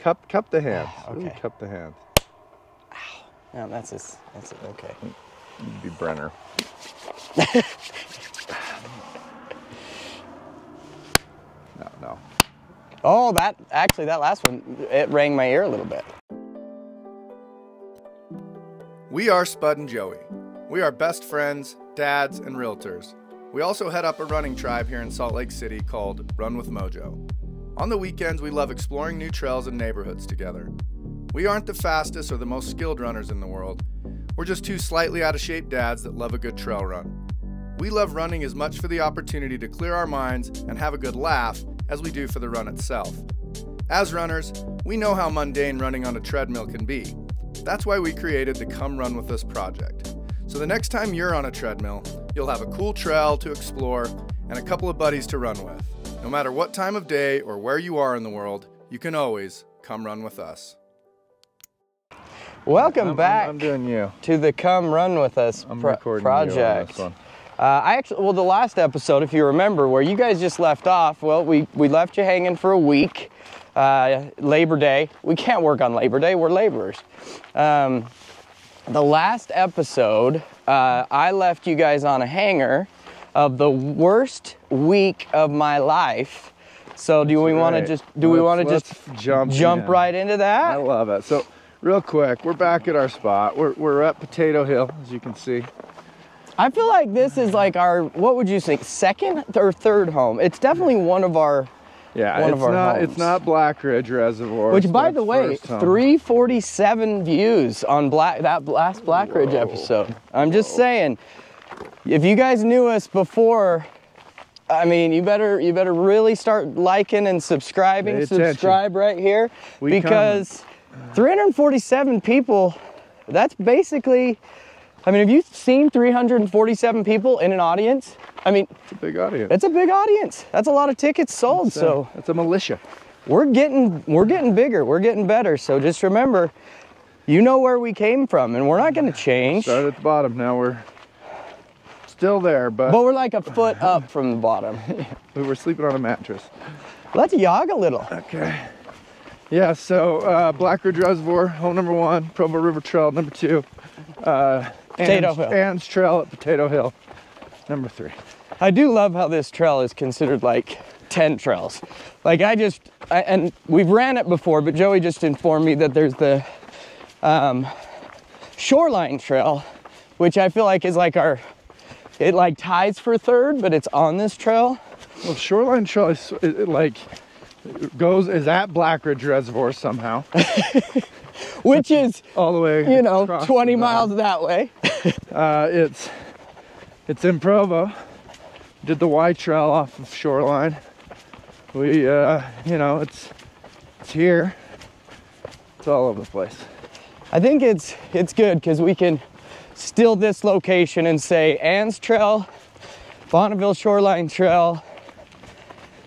Cup the hands. Okay. Really cup the hands. Ow. No, that's it. Okay. You'd be Brenner. No. Oh, that last one, it rang my ear a little bit. We are Spud and Joey. We are best friends, dads, and realtors. We also head up a running tribe here in Salt Lake City called Run with Mojo. On the weekends, we love exploring new trails and neighborhoods together. We aren't the fastest or the most skilled runners in the world. We're just two slightly out of shape dads that love a good trail run. We love running as much for the opportunity to clear our minds and have a good laugh as we do for the run itself. As runners, we know how mundane running on a treadmill can be. That's why we created the Come Run With Us project. So the next time you're on a treadmill, you'll have a cool trail to explore and a couple of buddies to run with. No matter what time of day or where you are in the world, you can always come run with us. Welcome back I'm doing you. to the Come Run With Us project. You on this one. The last episode, if you remember, where you guys just left off, well, we left you hanging for a week. Labor Day. We can't work on Labor Day. We're laborers. The last episode, I left you guys on a hanger of the worst week of my life. So do we want to just jump right into that? I love it. So real quick, we're back at our spot. We're at Potato Hill, as you can see. I feel like this is like our, what would you think, second or third home? It's definitely one of our homes. It's not Black Ridge Reservoir. Which, by the way, 347 views on that last Black Ridge episode. I'm just saying, if you guys knew us before, I mean, you better really start liking and subscribing. Subscribe right here, because 347 people. That's basically. I mean, have you seen 347 people in an audience? I mean, it's a big audience. It's a big audience. That's a lot of tickets sold. It's a militia. We're getting bigger. We're getting better. So just remember, you know where we came from, and we're not going to change. Started at the bottom. Now we're still there, but we're like a foot up from the bottom. We were sleeping on a mattress. Let's jog a little. Okay. Yeah. So Black Ridge Reservoir, home number 1. Provo River Trail, number 2. Potato Hill. Ann's Trail at Potato Hill, number 3. I do love how this trail is considered like 10 trails. Like and we've ran it before, but Joey just informed me that there's the Shoreline Trail, which I feel like is like it like ties for third, but it's on this trail. Well, Shoreline Trail is at Black Ridge Reservoir somehow. Which is all the way, 20 miles that way. It's in Provo. Did the Y Trail off of Shoreline. We, it's here. It's all over the place. I think it's good because we can steal this location and say Ann's Trail, Bonneville Shoreline Trail,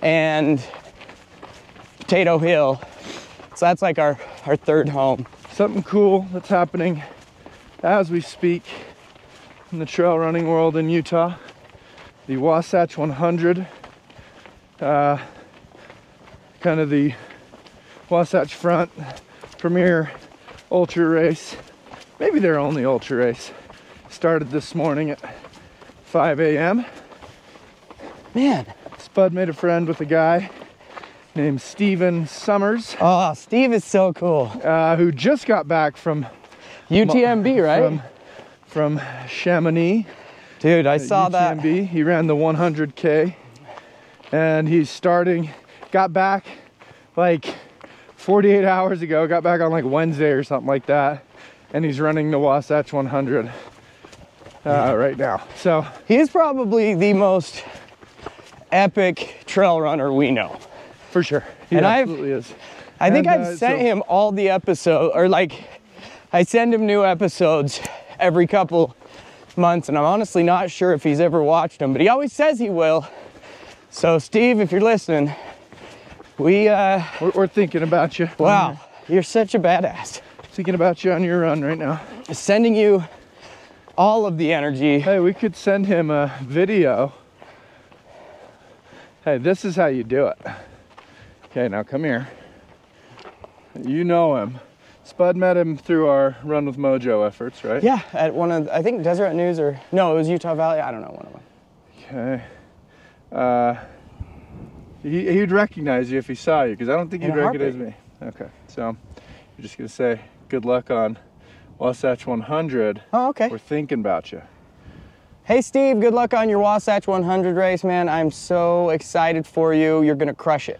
and Potato Hill. So that's like our third home. Something cool that's happening as we speak in the trail running world in Utah. The Wasatch 100, kind of the Wasatch Front premier ultra race. Maybe their only ultra race. Started this morning at 5 a.m. Man. Spud made a friend with a guy named Steven Summers. Oh, Steve is so cool. Who just got back from UTMB, right? From Chamonix. Dude, I saw that. UTMB. He ran the 100K, and got back like 48 hours ago, got back on like Wednesday or something like that, and he's running the Wasatch 100 right now. So he's probably the most epic trail runner we know. For sure. He absolutely is. I think I've sent him all the episodes, or like I send him new episodes every couple months, and I'm honestly not sure if he's ever watched them, but he always says he will. So Steve, if you're listening, we're thinking about you. Wow, you're such a badass. Thinking about you on your run right now. Sending you all of the energy. Hey, we could send him a video. Hey, this is how you do it. Okay, now come here. You know him. Spud met him through our Run with Mojo efforts, right? Yeah, at one of, I think Deseret News, or no, it was Utah Valley. I don't know, one of them. Okay. He'd recognize you if he saw you, because I don't think he'd recognize me. Okay, so you're just gonna say good luck on Wasatch 100. Oh, okay. We're thinking about you. Hey Steve, good luck on your Wasatch 100 race, man. I'm so excited for you. You're gonna crush it.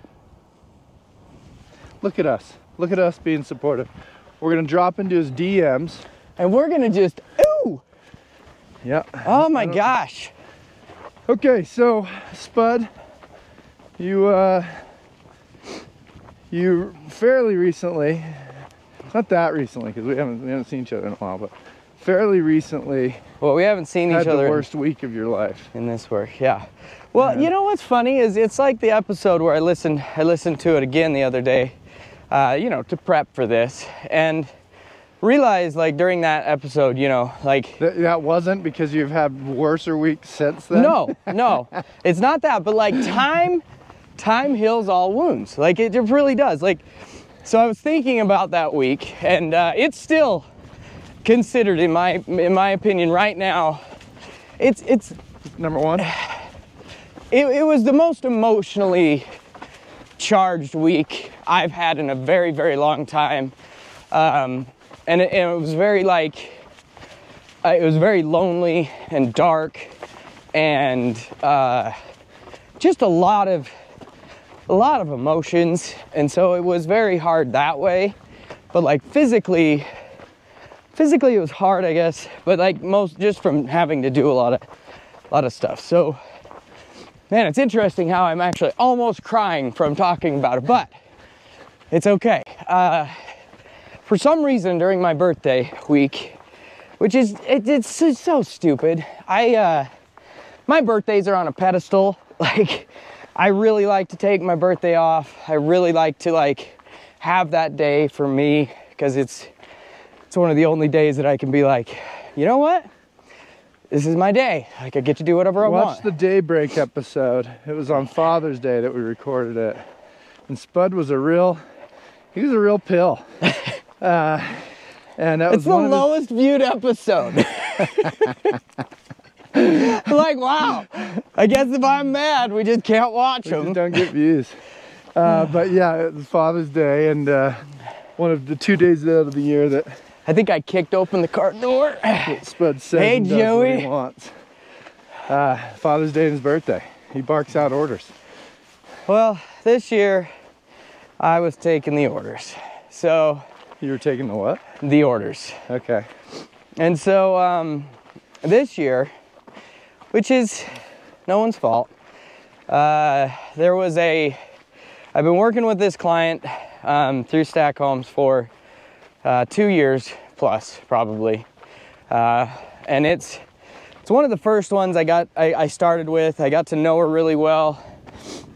Look at us. Look at us being supportive. We're gonna drop into his DMs. And we're gonna just, ooh! Yeah. Oh my gosh. Okay, so Spud, you fairly recently, not that recently, because we haven't seen each other in a while, but fairly recently. Well, we haven't seen each other. The worst week of your life. In this work, yeah. Well, you know what's funny is it's like the episode where I listened to it again the other day, you know, to prep for this, and realized like during that episode, you know, like that wasn't because you've had worser weeks since then. No, it's not that, but like time heals all wounds. Like it really does. Like, so I was thinking about that week, and it's still considered, in my opinion, right now, it's number one. It was the most emotionally charged week I've had in a very, very long time, and it was very like it was very lonely and dark, and just a lot of emotions, and so it was very hard that way. But like physically it was hard, I guess, but like most just from having to do a lot of stuff. So man, it's interesting how I'm actually almost crying from talking about it, but it's okay. For some reason during my birthday week, which is it's so stupid, my birthdays are on a pedestal. Like, I really like to take my birthday off. I really like to like have that day for me, because it's one of the only days that I can be like, you know what? This is my day. Like, I get to do whatever I want. Watch the Daybreak episode. It was on Father's Day that we recorded it. And Spud was a real pill. And that was the lowest viewed episode. Like, wow. I guess if I'm mad, we just can't watch them. We just don't get views. But yeah, it was Father's Day, and one of the 2 days out of the year that I think I kicked open the car door. Spud says hey, and does Joey. what he wants. Father's Day and his birthday. He barks out orders. Well, this year I was taking the orders. So you were taking the what? The orders. Okay. And so this year, which is no one's fault, I've been working with this client through Stack Homes for 2 years plus, probably, and it's one of the first ones I started with. I got to know her really well.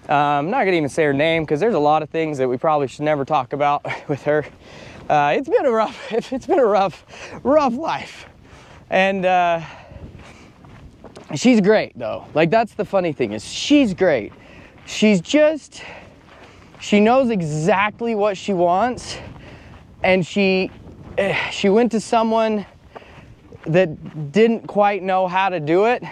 I'm not gonna even say her name, because there's a lot of things that we probably should never talk about with her. It's been a rough life, and she's great though. Like, that's the funny thing, is she's great. She knows exactly what she wants, and she went to someone that didn't quite know how to do it,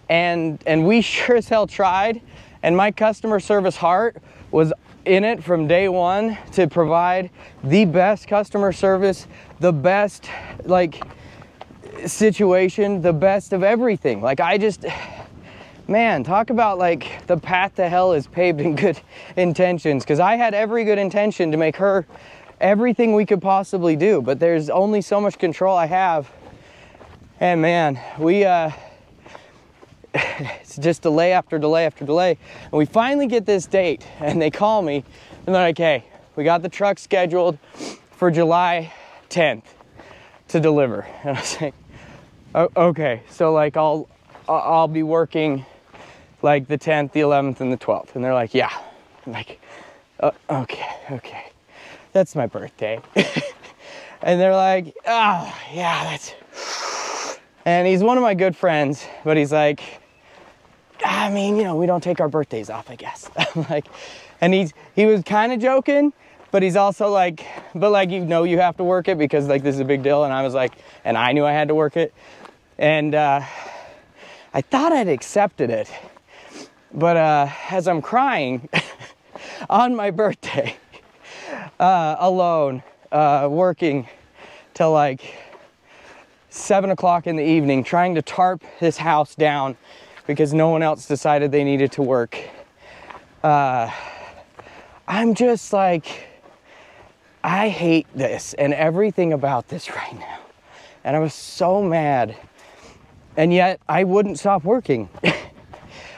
and we sure as hell tried, and my customer service heart was in it from day one to provide the best customer service, the best like situation, the best of everything. Like, man, talk about like the path to hell is paved in good intentions, because I had every good intention to make her everything we could possibly do, but there's only so much control I have. And man, it's just delay after delay after delay. And we finally get this date, and they call me and they're like, hey, we got the truck scheduled for July 10th to deliver. And I was like, oh, okay, so like I'll be working like the 10th, the 11th, and the 12th. And they're like, yeah. I'm like, okay. That's my birthday. And they're like, oh, yeah, that's... And he's one of my good friends, but he's like, I mean, you know, we don't take our birthdays off, I guess. I'm like, and he was kind of joking, but he's also like, but like, you know, you have to work it because like this is a big deal. And I was like, and I knew I had to work it. And I thought I'd accepted it. But as I'm crying on my birthday, alone, working till like 7 o'clock in the evening, trying to tarp this house down because no one else decided they needed to work. I'm just like, I hate this and everything about this right now. And I was so mad. And yet I wouldn't stop working.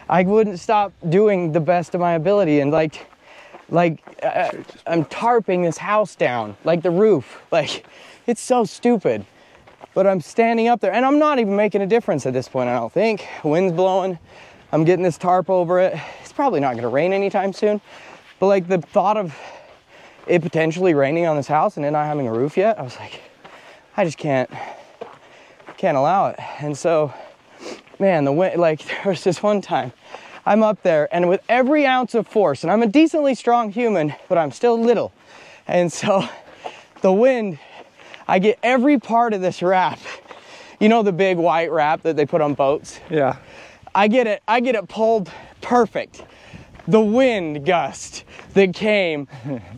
I wouldn't stop doing the best of my ability. And I'm tarping this house down, like the roof. Like, it's so stupid. But I'm standing up there and I'm not even making a difference at this point, I don't think. Wind's blowing. I'm getting this tarp over it. It's probably not gonna rain anytime soon. But like the thought of it potentially raining on this house and it not having a roof yet, I was like, I just can't allow it. And so, man, the wind, like there was this one time I'm up there and with every ounce of force, and I'm a decently strong human, but I'm still little. And so the wind, I get every part of this wrap. You know the big white wrap that they put on boats? Yeah. I get it pulled perfect. The wind gust that came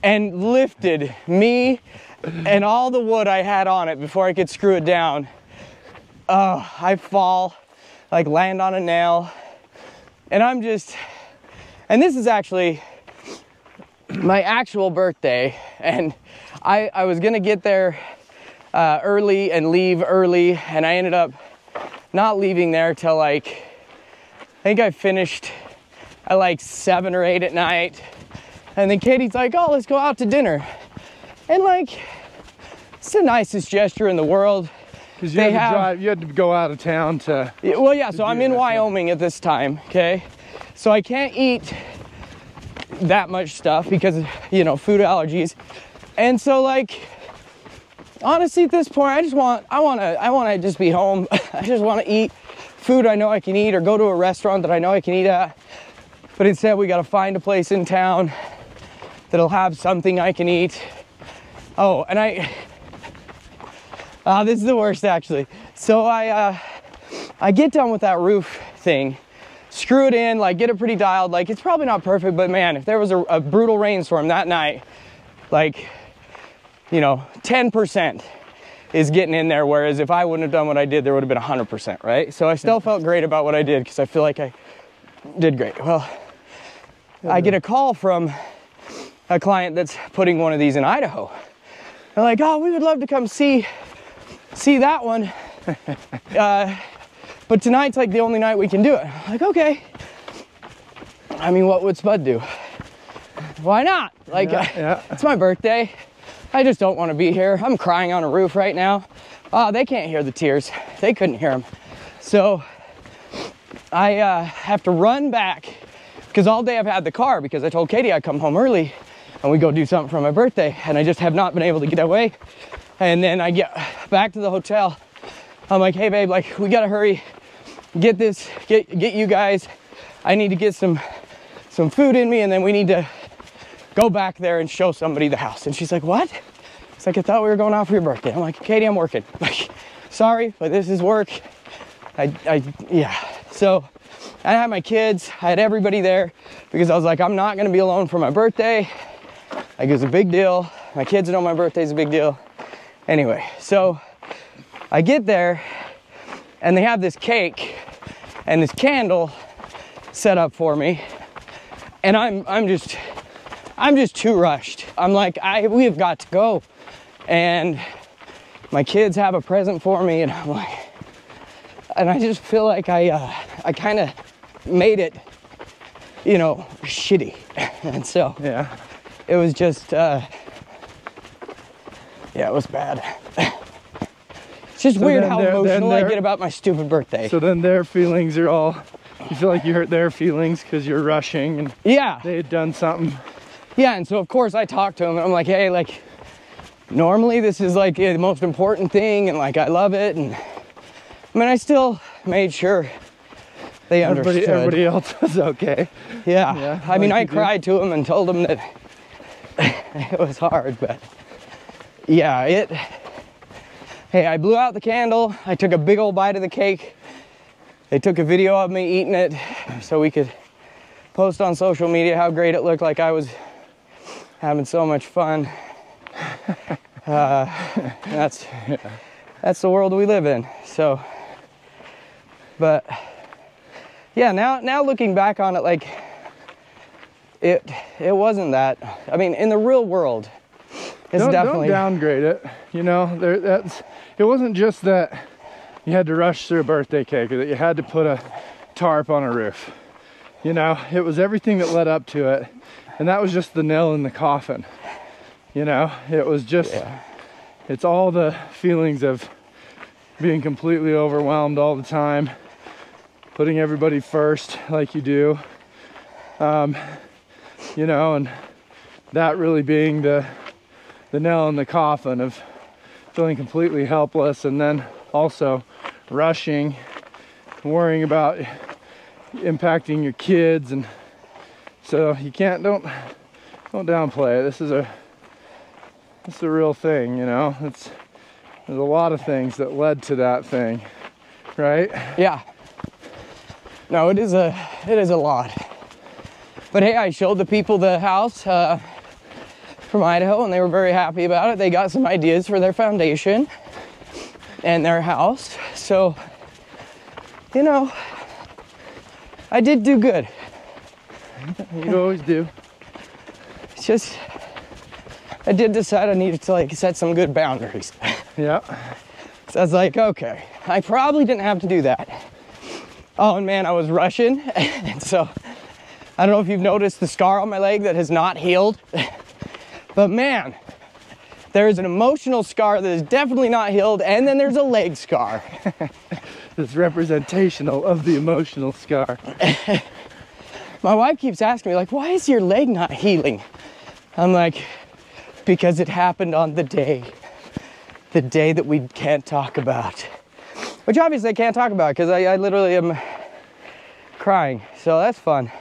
and lifted me and all the wood I had on it before I could screw it down. I fall, like land on a nail. And I'm just, and this is actually my actual birthday. And I was gonna get there early and leave early. And I ended up not leaving there till like, I think I finished at like 7 or 8 at night. And then Katie's like, oh, let's go out to dinner. And like, it's the nicest gesture in the world. Because you had to go out of town to... Well, yeah, so I'm in Wyoming at this time, okay? So I can't eat that much stuff because, you know, food allergies. And so like, honestly, at this point, I want to just be home. I just want to eat food I know I can eat or go to a restaurant that I know I can eat at. But instead, we got to find a place in town that'll have something I can eat. Oh, and this is the worst actually. So I get done with that roof thing, screw it in, like get it pretty dialed. Like it's probably not perfect, but man, if there was a brutal rainstorm that night, like, you know, 10% is getting in there. Whereas if I wouldn't have done what I did, there would have been 100%, right? So I still felt great about what I did because I feel like I did great. Well, I get a call from a client that's putting one of these in Idaho. They're like, oh, we would love to come see that one. But tonight's like the only night we can do it. I'm like, okay. I mean, what would Spud do? Why not? Like, it's my birthday. I just don't want to be here. I'm crying on a roof right now. They can't hear the tears. They couldn't hear them. So I have to run back because all day I've had the car because I told Katie I'd come home early and we go do something for my birthday. And I just have not been able to get away. And then I get back to the hotel. I'm like, hey babe, like we gotta hurry, get you guys. I need to get some food in me and then we need to go back there and show somebody the house. And she's like, what? It's like, I thought we were going out for your birthday. I'm like, Katie, I'm working. Like, sorry, but this is work. Yeah. So I had my kids, I had everybody there because I was like, I'm not gonna be alone for my birthday. Like it's a big deal. My kids know my birthday's a big deal. Anyway, so I get there and they have this cake and this candle set up for me. And I'm just too rushed. I'm like, we have got to go. And my kids have a present for me and I'm like, and I just feel like I kind of made it, you know, shitty. And so yeah, it was just, yeah, it was bad. It's just weird how emotional I get about my stupid birthday. So then their feelings are all, you feel like you hurt their feelings because you're rushing and yeah, they had done something. Yeah, and so of course I talked to him and I'm like, hey, like, normally this is like the most important thing and like I love it. And I mean, I still made sure they understood. Everybody else was okay. Yeah. I mean, I cried to him and told him that, It was hard, but yeah, hey, I blew out the candle. I took a big old bite of the cake. They took a video of me eating it so we could post on social media how great it looked, like I was having so much fun. That's the world we live in. So, but yeah, now looking back on it, like it wasn't that. I mean, in the real world, it's definitely. Don't downgrade it. You know, it wasn't just that you had to rush through a birthday cake or that you had to put a tarp on a roof. You know, it was everything that led up to it, and that was just the nail in the coffin. You know, it was just, it's all the feelings of being completely overwhelmed all the time, putting everybody first like you do, you know, and that really being the nail in the coffin of feeling completely helpless, and then also rushing, worrying about impacting your kids. And so you don't downplay it. This is a real thing, you know. There's a lot of things that led to that thing, right? Yeah. No, it is a lot. But hey, I showed the people the house from Idaho, and they were very happy about it. They got some ideas for their foundation and their house. So, you know, I did do good. You always do. It's just, I did decide I needed to like set some good boundaries. Yeah. So I was like, okay, I probably didn't have to do that. Oh, and man, I was rushing. And so I don't know if you've noticed the scar on my leg that has not healed, but man, there is an emotional scar that is definitely not healed, and then there's a leg scar. It's representational of the emotional scar. My wife keeps asking me, like, why is your leg not healing? I'm like, because it happened on the day that we can't talk about. Which obviously I can't talk about because I literally am crying, so that's fun.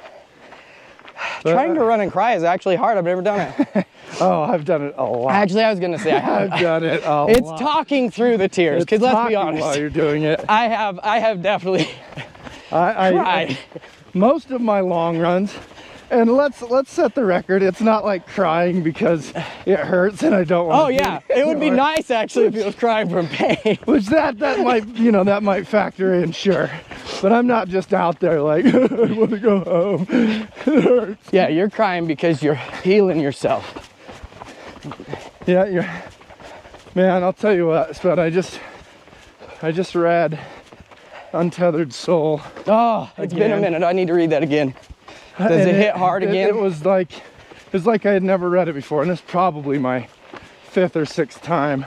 But, trying to run and cry is actually hard. I've never done it. Oh, I've done it a lot. Actually, I was gonna say I've done it a lot. It's talking through the tears, because let's be honest. While you're doing it. I have definitely cried. Most of my long runs, and let's set the record, it's not like crying because it hurts and I don't want to. Oh yeah, it would be nice actually if you was crying from pain. Which that might, you know, that might factor in, sure. But I'm not just out there like, I want to go home. It hurts. Yeah, you're crying because you're healing yourself. Yeah, man, I'll tell you what, Spud, I just read Untethered Soul. Oh, it's been a minute. I need to read that again. Does it hit hard again? It was like I had never read it before, and it's probably my 5th or 6th time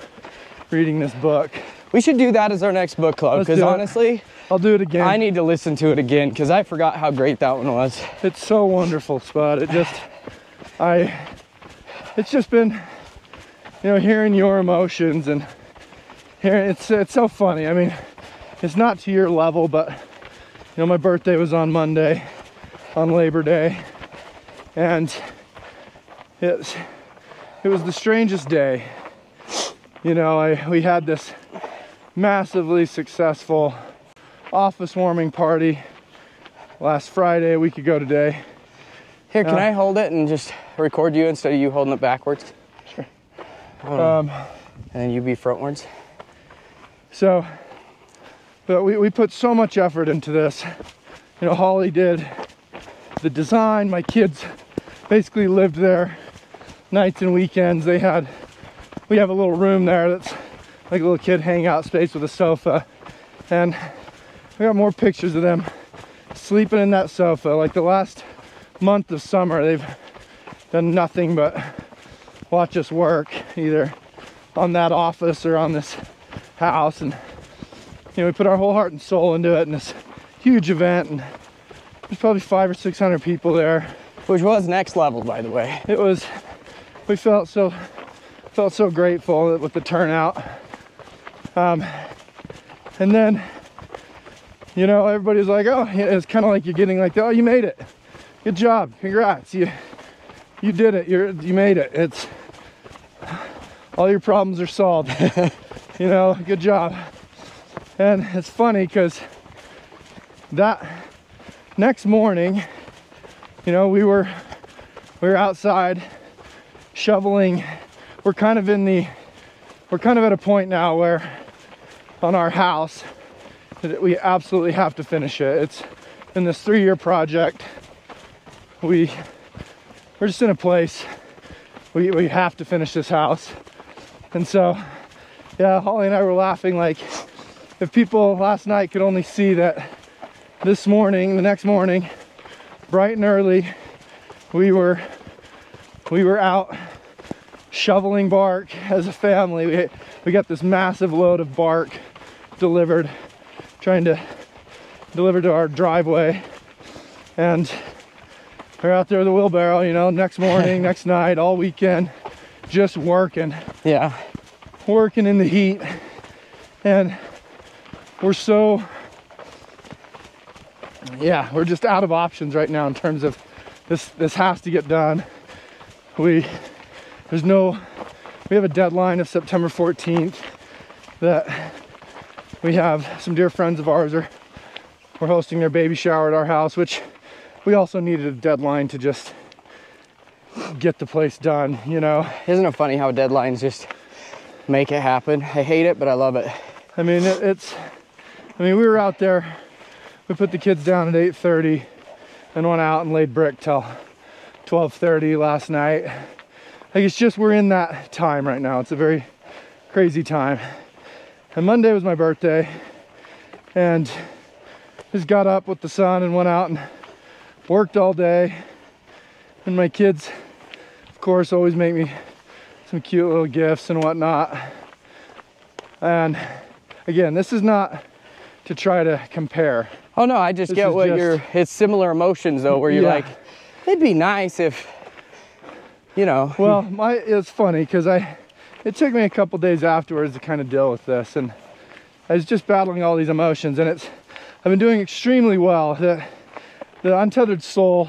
reading this book. We should do that as our next book club, because honestly, I'll do it again. I need to listen to it again because I forgot how great that one was. It's so wonderful, Spud. It's just been, you know, hearing your emotions and hearing, it's so funny. I mean, it's not to your level, but you know, my birthday was on Monday, on Labor Day, and it was the strangest day. You know, we had this massively successful office warming party last Friday, a week ago today. Here, can I hold it and just record you instead of you holding it backwards? Sure. And then you be frontwards. So, but we put so much effort into this. You know, Holly did the design. My kids basically lived there nights and weekends. We have a little room there that's like a little kid hangout space with a sofa. And we got more pictures of them sleeping in that sofa. Like the last month of summer, they've done nothing but watch us work, either on that office or on this house. And you know, we put our whole heart and soul into it in this huge event, and there's probably 500 or 600 people there, which was next level, by the way. It was. We felt so grateful with the turnout. And then, you know, everybody's like, oh, it's kind of like you're getting like, oh, you made it, good job, congrats, you You did it. You made it. It's all your problems are solved. You know, good job. And it's funny because that next morning, you know, we were outside shoveling. We're kind of at a point now where on our house that we absolutely have to finish it. It's in this 3-year project. We're just in a place we have to finish this house. And so, yeah, Holly and I were laughing, like, if people last night could only see that this morning, the next morning, bright and early, we were out shoveling bark as a family. We got this massive load of bark delivered, trying to deliver to our driveway, and we're out there with a wheelbarrow, you know, next morning, next night, all weekend, just working. Yeah. Working in the heat. And we're just out of options right now in terms of this has to get done. We have a deadline of September 14th that we have some dear friends of ours we're hosting their baby shower at our house, which we also needed a deadline to just get the place done, you know. Isn't it funny how deadlines just make it happen? I hate it, but I love it. I mean, we were out there, we put the kids down at 8:30 and went out and laid brick till 12:30 last night. Like, it's just, we're in that time right now. It's a very crazy time. And Monday was my birthday, and just got up with the sun and went out and worked all day. And my kids, of course, always make me some cute little gifts and whatnot. And again, this is not to try to compare. Oh no, I just get what it's similar emotions though, where you're like, it'd be nice if, you know. Well, it's funny because it took me a couple days afterwards to kind of deal with this, and I was just battling all these emotions, and I've been doing extremely well. The untethered soul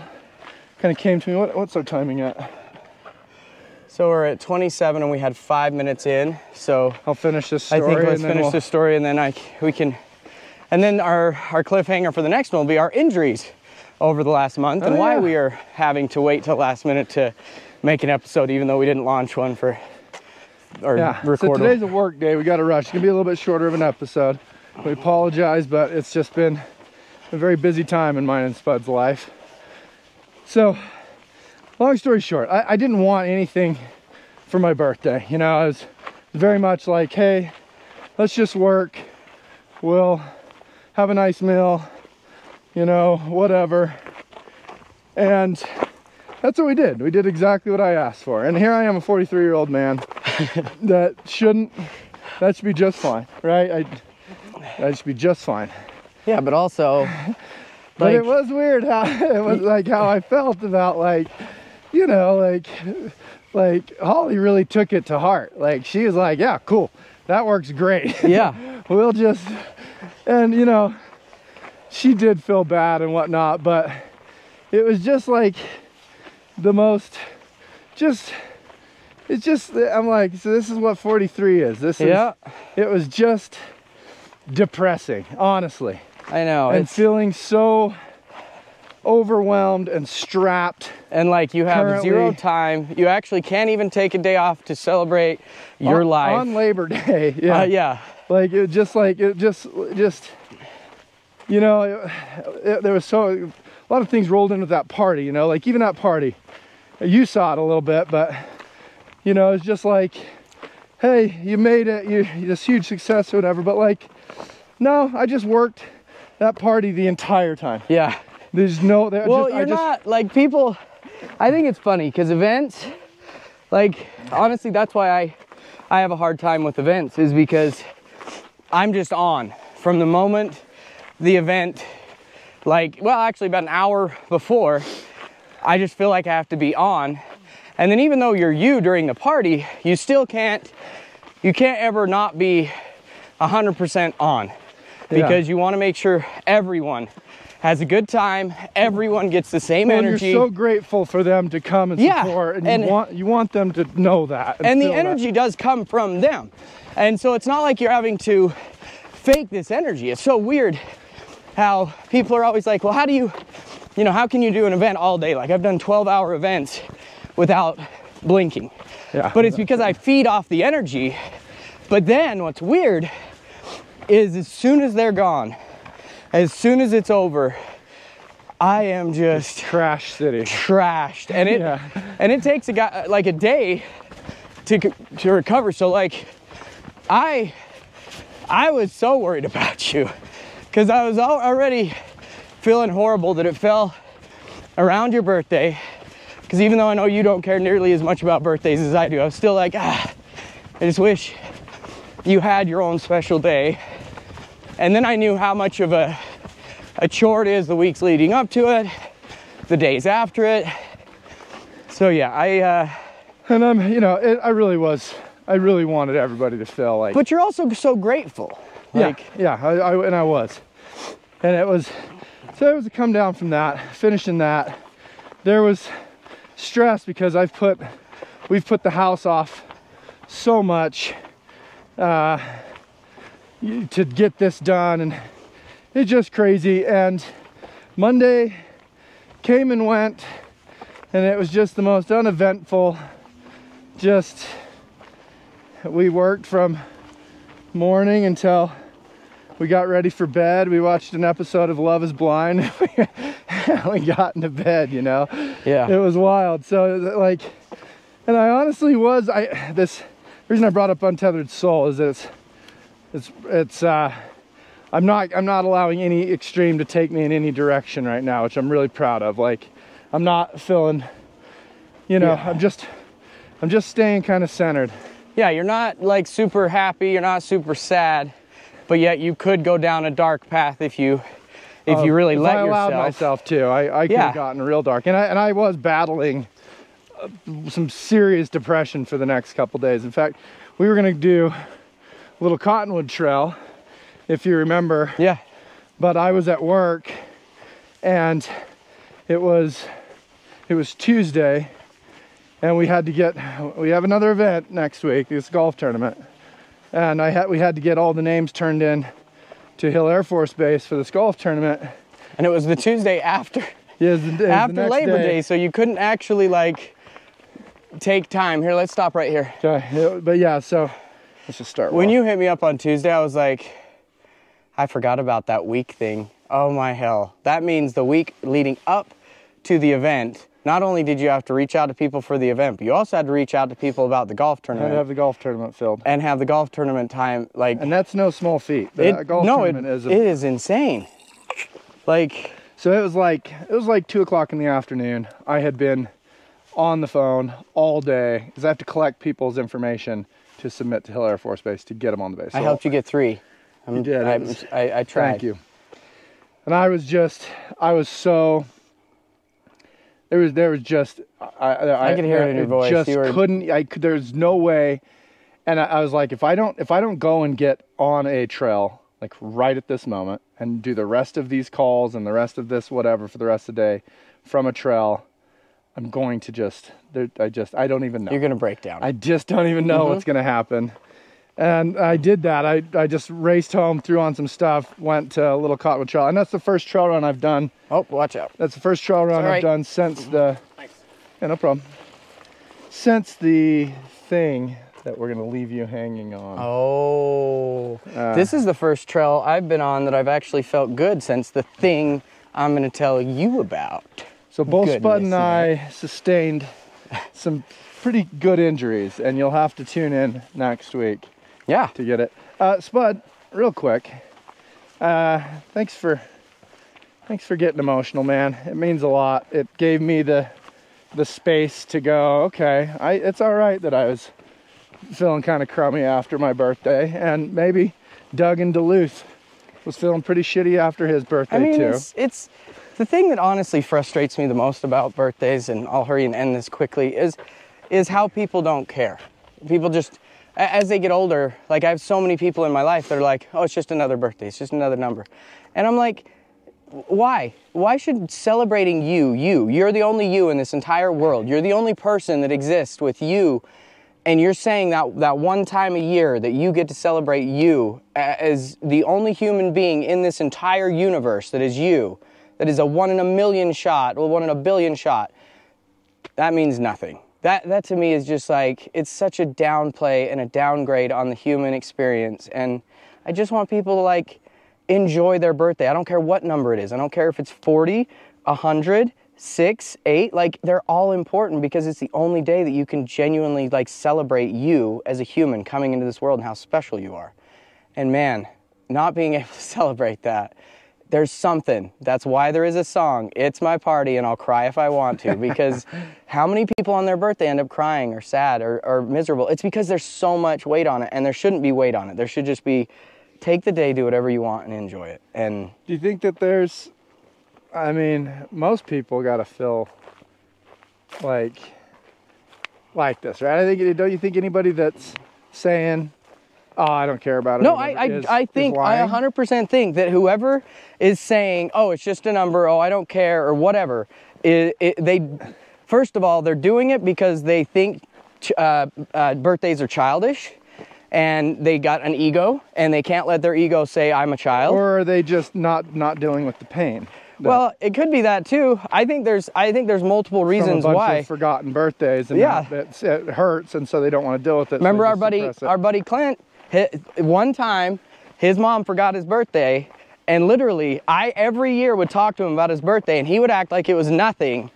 kind of came to me. What's our timing at? So we're at 27 and we had 5 minutes in. So I'll finish this story. I think let's finish this story, and then we can, and then our cliffhanger for the next one will be our injuries over the last month and why we are having to wait till last minute to make an episode, even though we didn't launch one record. So today's a work day. We got to rush. It's gonna be a little bit shorter of an episode. We apologize, but it's just been a very busy time in mine and Spud's life. So, long story short, I didn't want anything for my birthday. You know, I was very much like, hey, let's just work. We'll have a nice meal, you know, whatever. And that's what we did. We did exactly what I asked for. And here I am, a 43-year-old man that should be just fine, right? That should be just fine. Yeah, but also, but it was weird how it was like how I felt about, like, you know, like Holly really took it to heart. Like, she was like, yeah, cool, that works great. Yeah. We'll just, and you know, she did feel bad and whatnot, but it was just like the most, I'm like, so this is what 43 is. It was just depressing, honestly. I know. And feeling so overwhelmed and strapped. And like, you have zero time. You actually can't even take a day off to celebrate your life. On Labor Day. Yeah. Yeah. Like, it just, you know, there was a lot of things rolled into that party, you know, like even that party, you saw it a little bit, but you know, it's just like, hey, you made it, you're this huge success or whatever, but like, no, I just worked that party the entire time. Yeah. There's no, not like people, I think it's funny because events, like, honestly, that's why I have a hard time with events, is because I'm just on from the moment the event, like, well, actually about an hour before, I just feel like I have to be on. And then even though you're you during the party, you still can't ever not be 100% on, because you want to make sure everyone has a good time. Everyone gets the same energy. You're so grateful for them to come and support, and you want them to know that. And the energy does come from them. And so it's not like you're having to fake this energy. It's so weird how people are always like, well, how do you know, how can you do an event all day? Like I've done 12-hour events without blinking. Yeah. But it's because I feed off the energy. But then what's weird is as soon as they're gone, as soon as it's over, I am just trash city. Trashed. And it takes a guy like a day to recover. So like I was so worried about you because I was already feeling horrible that it fell around your birthday. Because even though I know you don't care nearly as much about birthdays as I do, I was still like, I just wish you had your own special day. And then I knew how much of a chore it is the weeks leading up to it, the days after it. So yeah, and I'm, you know, I really wanted everybody to feel like. But you're also so grateful. Like, I was. And it was a come down from that, finishing that. There was stress because we've put the house off so much to get this done, and it's just crazy. And Monday came and went, and it was just the most uneventful. Just we worked from morning until we got ready for bed. We watched an episode of Love is Blind. We got into bed, you know? Yeah. It was wild. So like, and I honestly was, this reason I brought up Untethered Soul is that I'm not allowing any extreme to take me in any direction right now, which I'm really proud of. Like, I'm not feeling, you know, I'm just staying kind of centered. Yeah, you're not like super happy, you're not super sad, but yet you could go down a dark path if you really let yourself. I allowed myself to. I could have gotten real dark, and I was battling some serious depression for the next couple days. In fact, we were gonna do a little Cottonwood Trail, if you remember. Yeah. But I was at work, and it was Tuesday, and we have another event next week, this golf tournament, and we had to get all the names turned in to Hill Air Force Base for this golf tournament. And it was the Tuesday after. Yeah, after Labor Day, so you couldn't actually like take time. Here, let's stop right here. Okay, but yeah, so let's just start. When you hit me up on Tuesday, I was like, I forgot about that week thing. Oh my hell. That means the week leading up to the event, not only did you have to reach out to people for the event, but you also had to reach out to people about the golf tournament. And have the golf tournament filled. And have the golf tournament time, like. And that's no small feat. It is insane. Like. So it was like 2 o'clock in the afternoon. I had been on the phone all day because I have to collect people's information to submit to Hill Air Force Base to get them on the base. I helped you get 3. You did. I tried. Thank you. And I was so. I could hear it in your voice. There's no way. And I was like, if I don't go and get on a trail, like right at this moment, and do the rest of these calls and the rest of this whatever for the rest of the day from a trail, I'm going to I don't even know. You're going to break down. I just don't even know what's going to happen. And I did that. I just raced home, threw on some stuff, went to a little Cottonwood Trail. And that's the first trail run I've done. Oh, watch out. That's the first trail run I've done since the... Thanks. Yeah, no problem. Since the thing that we're going to leave you hanging on. Oh. This is the first trail I've been on that I've actually felt good since the thing I'm going to tell you about. So both Spud and I sustained some pretty good injuries, and you'll have to tune in next week. Yeah. To get it. Spud, real quick. Thanks for getting emotional, man. It means a lot. It gave me the space to go, okay, it's all right that I was feeling kind of crummy after my birthday, and maybe Doug in Duluth was feeling pretty shitty after his birthday too. It's the thing that honestly frustrates me the most about birthdays, and I'll hurry and end this quickly, is how people don't care. People just, as they get older, like I have so many people in my life that are like, oh, it's just another birthday, it's just another number. And I'm like, why? Why should celebrating you're the only you in this entire world. You're the only person that exists with you. And you're saying that one time a year that you get to celebrate you as the only human being in this entire universe that is you, that is a 1 in a million shot, or 1 in a billion shot, that means nothing. That to me is just like, it's such a downplay and a downgrade on the human experience. And I just want people to like enjoy their birthday. I don't care what number it is. I don't care if it's 40, 100, 6, 8, like they're all important because it's the only day that you can genuinely like celebrate you as a human coming into this world and how special you are. And man, not being able to celebrate that, there's something. That's why there is a song, It's My Party and I'll Cry If I Want To, because how many people on their birthday end up crying or sad or miserable? It's because there's so much weight on it, and there shouldn't be weight on it. There should just be, take the day, do whatever you want and enjoy it. And do you think that there's, I mean, most people got to feel like this, right? Don't you think anybody that's saying, oh, I don't care about it? No, I think, I 100% think that whoever is saying, oh, it's just a number, oh, I don't care, or whatever, they, first of all, they're doing it because they think birthdays are childish, and they got an ego, and they can't let their ego say, I'm a child. Or are they just not dealing with the pain? Well, it could be that too. I think there's multiple reasons from a bunch why. Of forgotten birthdays, and yeah, it hurts, and so they don't want to deal with it. Remember so our buddy Clint? One time, his mom forgot his birthday, and literally, I every year would talk to him about his birthday, and he would act like it was nothing.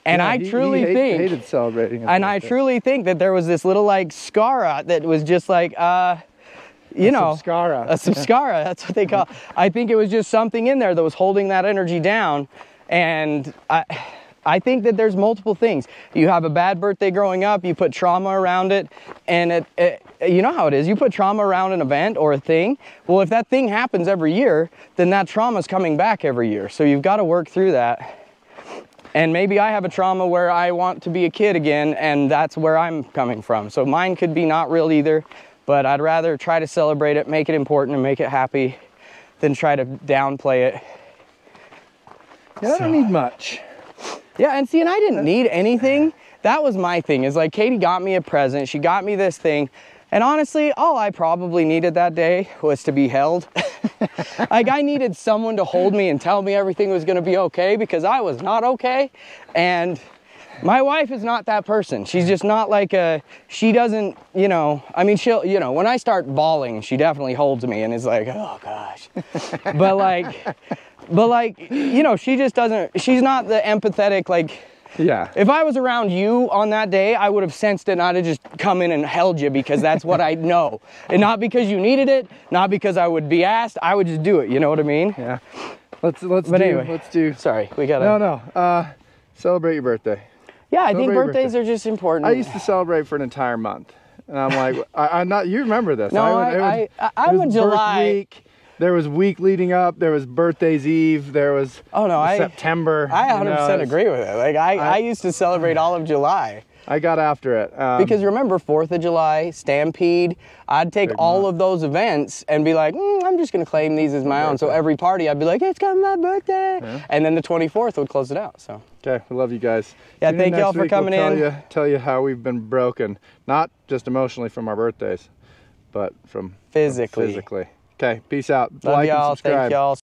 And yeah, I truly think, hated celebrating his and birthday. I truly think that there was this little like scar that was just like, you know, subscara. A subscara, that's what they call. I think it was just something in there that was holding that energy down, and I think that there's multiple things. You have a bad birthday growing up, you put trauma around it, and you know how it is. You put trauma around an event or a thing. Well, if that thing happens every year, then that trauma's coming back every year. So you've got to work through that. And maybe I have a trauma where I want to be a kid again, and that's where I'm coming from. So mine could be not real either. But I'd rather try to celebrate it, make it important, and make it happy than try to downplay it. Yeah, I don't need much. Yeah, and see, and I didn't need anything. That was my thing, is like Katie got me a present. She got me this thing. And honestly, all I probably needed that day was to be held. Like I needed someone to hold me and tell me everything was gonna be okay, because I was not okay. And my wife is not that person. She's just not like she doesn't, you know, I mean, she'll, you know, when I start bawling, she definitely holds me and is like, oh gosh. but like, you know, she just doesn't, she's not the empathetic, like, yeah. If I was around you on that day, I would have sensed it and I'd have just come in and held you, because that's what I know. And not because you needed it, not because I would be asked, I would just do it, you know what I mean? Yeah. Let's do. Sorry, we gotta. No. Celebrate your birthday. Yeah, I think birthdays are just important. I used to celebrate for an entire month, and I'm like, I'm not. You remember this? No, I'm a July. Week. There was week leading up. There was birthday's eve. There was September. I 100% agree with it. Like I used to celebrate all of July. I got after it. Because remember 4th of July, Stampede, I'd take all of those events and be like, I'm just going to claim these as my own. So every party I'd be like, it's got my birthday. Yeah. And then the 24th would close it out. So. Okay, we love you guys. Yeah, thank y'all for coming in. Tell you how we've been broken, not just emotionally from our birthdays, but from physically. Okay, peace out. Love y'all. Thank y'all.